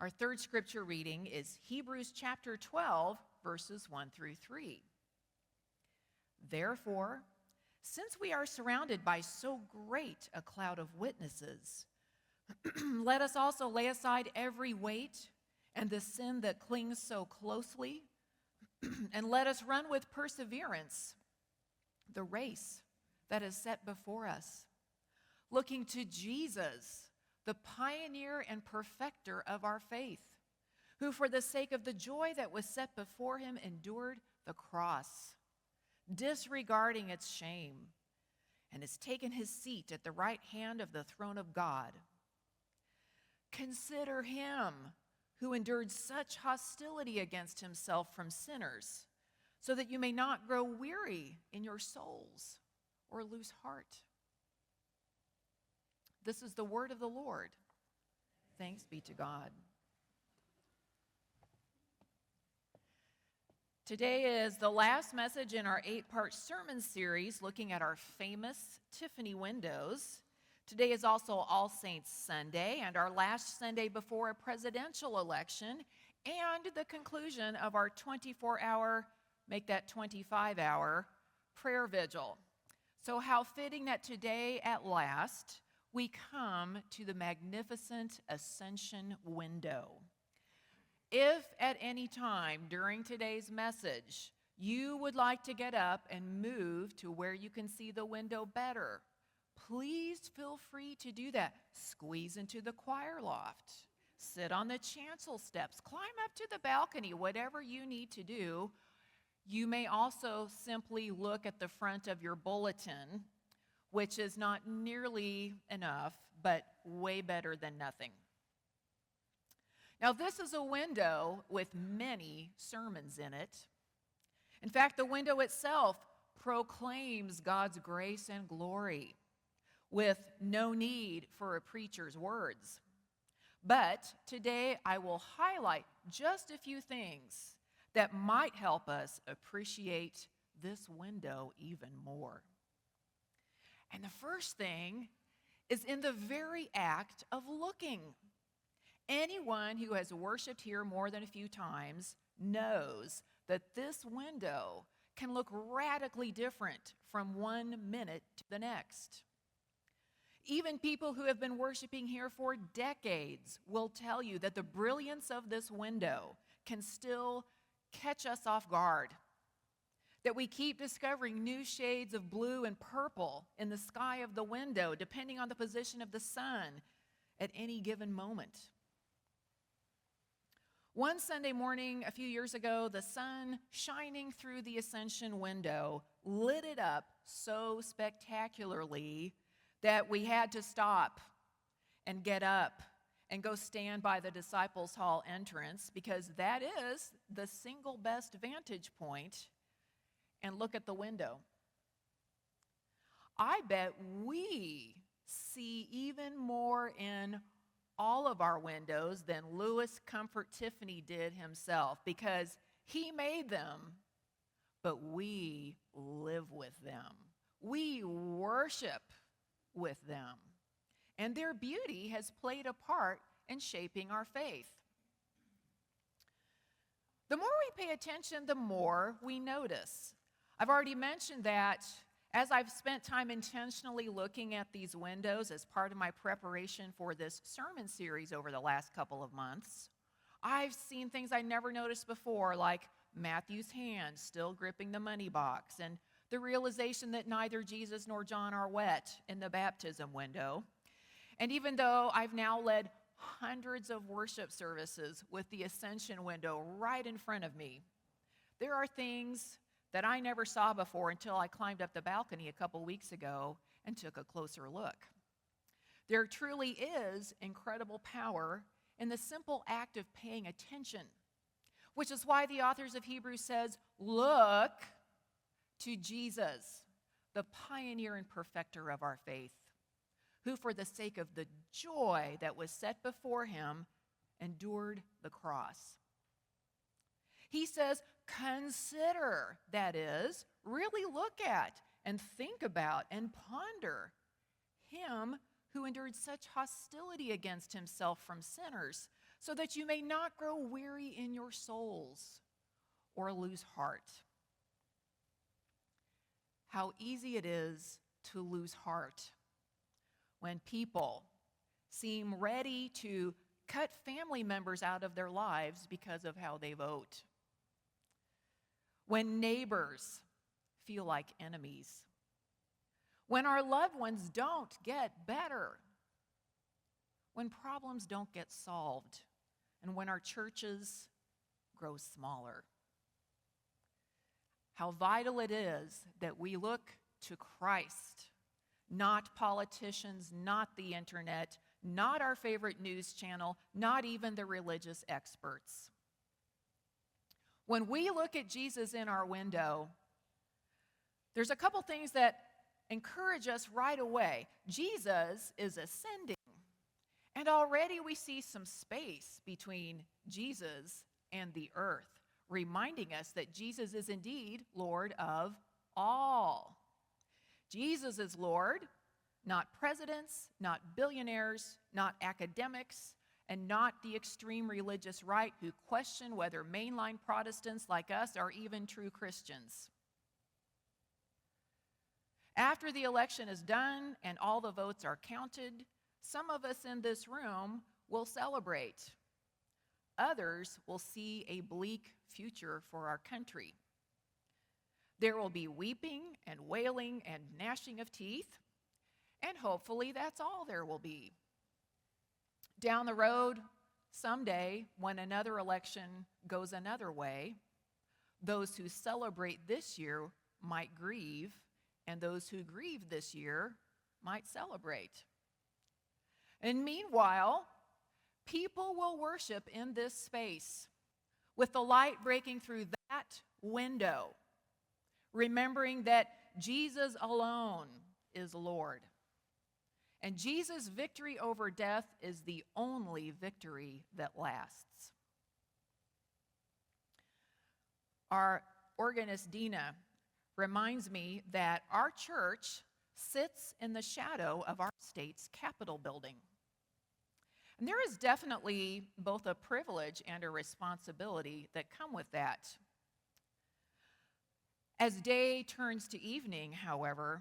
Our third scripture reading is Hebrews chapter 12, verses 1 through 3. Therefore, since we are surrounded by so great a cloud of witnesses, let us also lay aside every weight and the sin that clings so closely, and let us run with perseverance the race that is set before us, looking to Jesus, the pioneer and perfecter of our faith, who for the sake of the joy that was set before him endured the cross, disregarding its shame, and has taken his seat at the right hand of the throne of God. Consider him who endured such hostility against himself from sinners, so that you may not grow weary in your souls or lose heart. This is the word of the Lord. Thanks be to God. Today is the last message in our 8-part sermon series looking at our famous Tiffany windows. Today is also All Saints Sunday and our last Sunday before a presidential election and the conclusion of our 24-hour, make that 25-hour, prayer vigil. So how fitting that today at last we come to the magnificent Ascension window. If at any time during today's message you would like to get up and move to where you can see the window better, please feel free to do that. Squeeze into the choir loft, sit on the chancel steps, climb up to the balcony, whatever you need to do. You may also simply look at the front of your bulletin, which is not nearly enough, but way better than nothing. Now, this is a window with many sermons in it. In fact, the window itself proclaims God's grace and glory with no need for a preacher's words. But today I will highlight just a few things that might help us appreciate this window even more. And the first thing is in the very act of looking. Anyone who has worshiped here more than a few times knows that this window can look radically different from one minute to the next. Even people who have been worshiping here for decades will tell you that the brilliance of this window can still catch us off guard, that we keep discovering new shades of blue and purple in the sky of the window, depending on the position of the sun at any given moment. One Sunday morning a few years ago, the sun shining through the Ascension window lit it up so spectacularly that we had to stop and get up and go stand by the Disciples' Hall entrance, because that is the single best vantage point, and look at the window. I bet we see even more in all of our windows than Louis Comfort Tiffany did himself, because he made them, but we live with them. We worship with them. And their beauty has played a part in shaping our faith. The more we pay attention, the more we notice. I've already mentioned that as I've spent time intentionally looking at these windows as part of my preparation for this sermon series over the last couple of months, I've seen things I never noticed before, like Matthew's hand still gripping the money box, and the realization that neither Jesus nor John are wet in the baptism window. And even though I've now led hundreds of worship services with the Ascension window right in front of me, there are things that I never saw before until I climbed up the balcony a couple weeks ago and took a closer look. There truly is incredible power in the simple act of paying attention, which is why the authors of Hebrews says, look to Jesus, the pioneer and perfecter of our faith, who for the sake of the joy that was set before him endured the cross. He says, consider, that is, really look at and think about and ponder him who endured such hostility against himself from sinners, so that you may not grow weary in your souls or lose heart. How easy it is to lose heart when people seem ready to cut family members out of their lives because of how they vote. When neighbors feel like enemies. When our loved ones don't get better. When problems don't get solved. And when our churches grow smaller. How vital it is that we look to Christ, not politicians, not the internet, not our favorite news channel, not even the religious experts. When we look at Jesus in our window, there's a couple things that encourage us right away. Jesus is ascending, and already we see some space between Jesus and the earth, reminding us that Jesus is indeed Lord of all. Jesus is Lord. Not presidents, not billionaires, not academics, and not the extreme religious right who question whether mainline Protestants like us are even true Christians. After the election is done and all the votes are counted, some of us in this room will celebrate. Others will see a bleak future for our country. There will be weeping and wailing and gnashing of teeth. And hopefully that's all there will be. Down the road, someday, when another election goes another way, those who celebrate this year might grieve, and those who grieve this year might celebrate. And meanwhile, people will worship in this space with the light breaking through that window, remembering that Jesus alone is Lord. And Jesus' victory over death is the only victory that lasts. Our organist, Dina, reminds me that our church sits in the shadow of our state's Capitol building. And there is definitely both a privilege and a responsibility that come with that. As day turns to evening, however,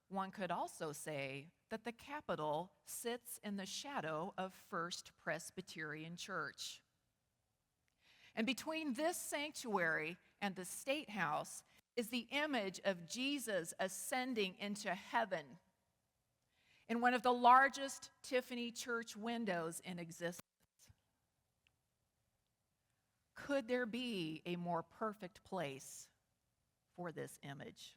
one could also say that the Capitol sits in the shadow of First Presbyterian Church. And between this sanctuary and the State House is the image of Jesus ascending into heaven in one of the largest Tiffany church windows in existence. Could there be a more perfect place for this image?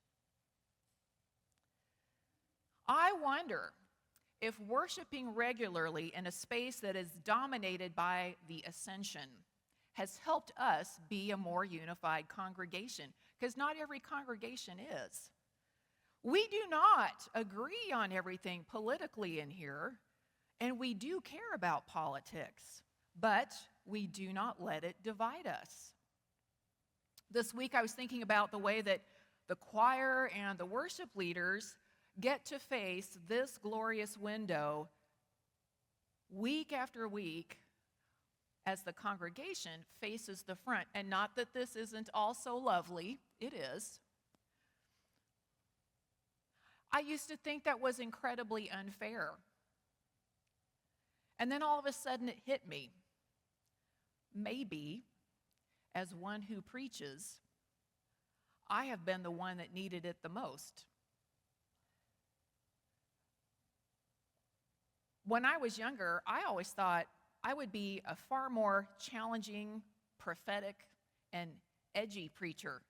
I wonder if worshiping regularly in a space that is dominated by the ascension has helped us be a more unified congregation, because not every congregation is. We do not agree on everything politically in here, and we do care about politics, but we do not let it divide us. This week I was thinking about the way that the choir and the worship leaders get to face this glorious window week after week as the congregation faces the front. And not that this isn't also lovely, it is. I used to think that was incredibly unfair. And then all of a sudden it hit me. Maybe, as one who preaches, I have been the one that needed it the most. When I was younger, I always thought I would be a far more challenging, prophetic, and edgy preacher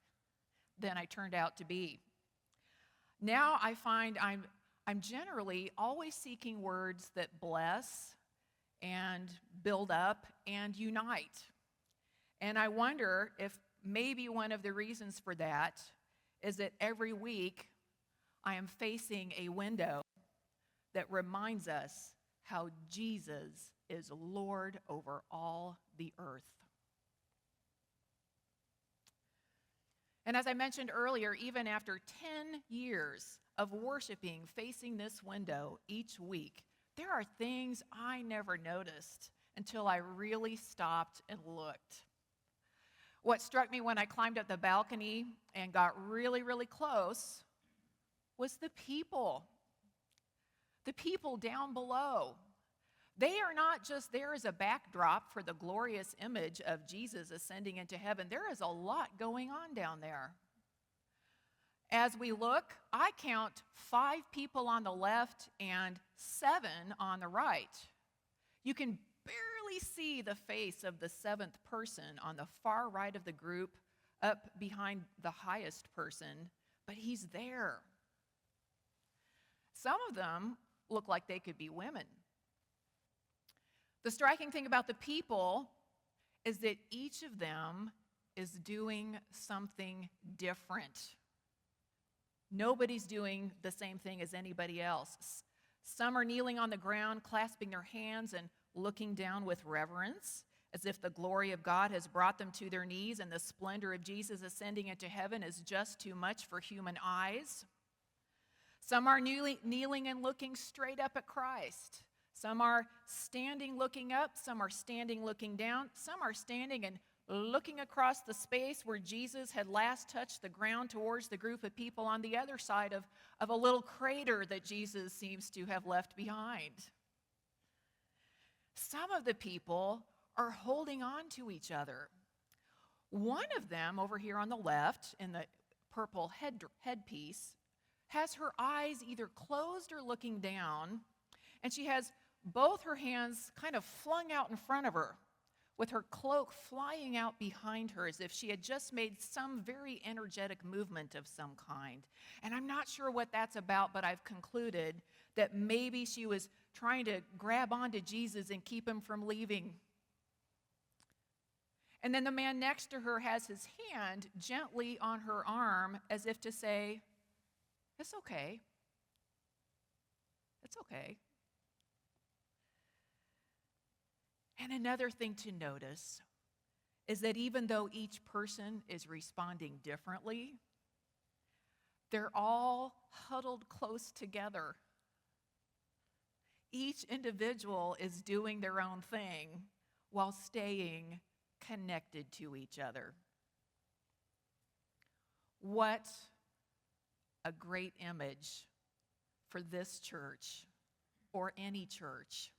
than I turned out to be. Now I find I'm generally always seeking words that bless and build up and unite. And I wonder if maybe one of the reasons for that is that every week I am facing a window that reminds us how Jesus is Lord over all the earth. And as I mentioned earlier, even after 10 years of worshiping facing this window each week, there are things I never noticed until I really stopped and looked. What struck me when I climbed up the balcony and got really, really close was the people. The people down below. They are not just there as a backdrop for the glorious image of Jesus ascending into heaven. There is a lot going on down there. As we look, I count 5 people on the left and 7 on the right. You can barely see the face of the 7th person on the far right of the group, up behind the highest person, but he's there. Some of them look like they could be women. The striking thing about the people is that each of them is doing something different. Nobody's doing the same thing as anybody else. Some are kneeling on the ground, clasping their hands and looking down with reverence, as if the glory of God has brought them to their knees and the splendor of Jesus ascending into heaven is just too much for human eyes. Some are kneeling and looking straight up at Christ. Some are standing looking up. Some are standing looking down. Some are standing and looking across the space where Jesus had last touched the ground towards the group of people on the other side of a little crater that Jesus seems to have left behind. Some of the people are holding on to each other. One of them over here on the left in the purple headpiece has her eyes either closed or looking down, and she has both her hands kind of flung out in front of her, with her cloak flying out behind her as if she had just made some very energetic movement of some kind. And I'm not sure what that's about, but I've concluded that maybe she was trying to grab onto Jesus and keep him from leaving. And then the man next to her has his hand gently on her arm as if to say, "It's okay. It's okay." And another thing to notice is that even though each person is responding differently, they're all huddled close together. Each individual is doing their own thing while staying connected to each other. What a great image for this church or any church.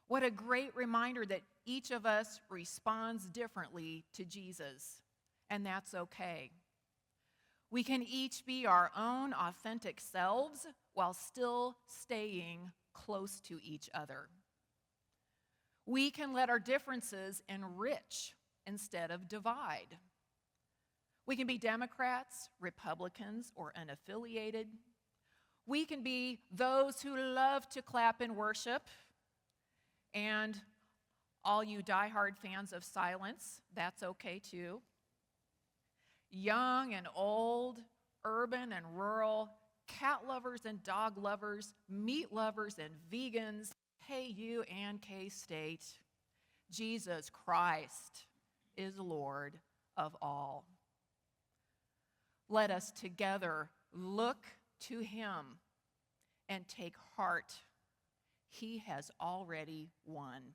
What a great reminder that each of us responds differently to Jesus, and that's okay. We can each be our own authentic selves while still staying close to each other. We can let our differences enrich instead of divide. We can be Democrats, Republicans, or unaffiliated. We can be those who love to clap in worship, and all you diehard fans of silence, that's okay too. Young and old, urban and rural, cat lovers and dog lovers, meat lovers and vegans, KU and K-State, Jesus Christ is Lord of all. Let us together look to him and take heart. He has already won.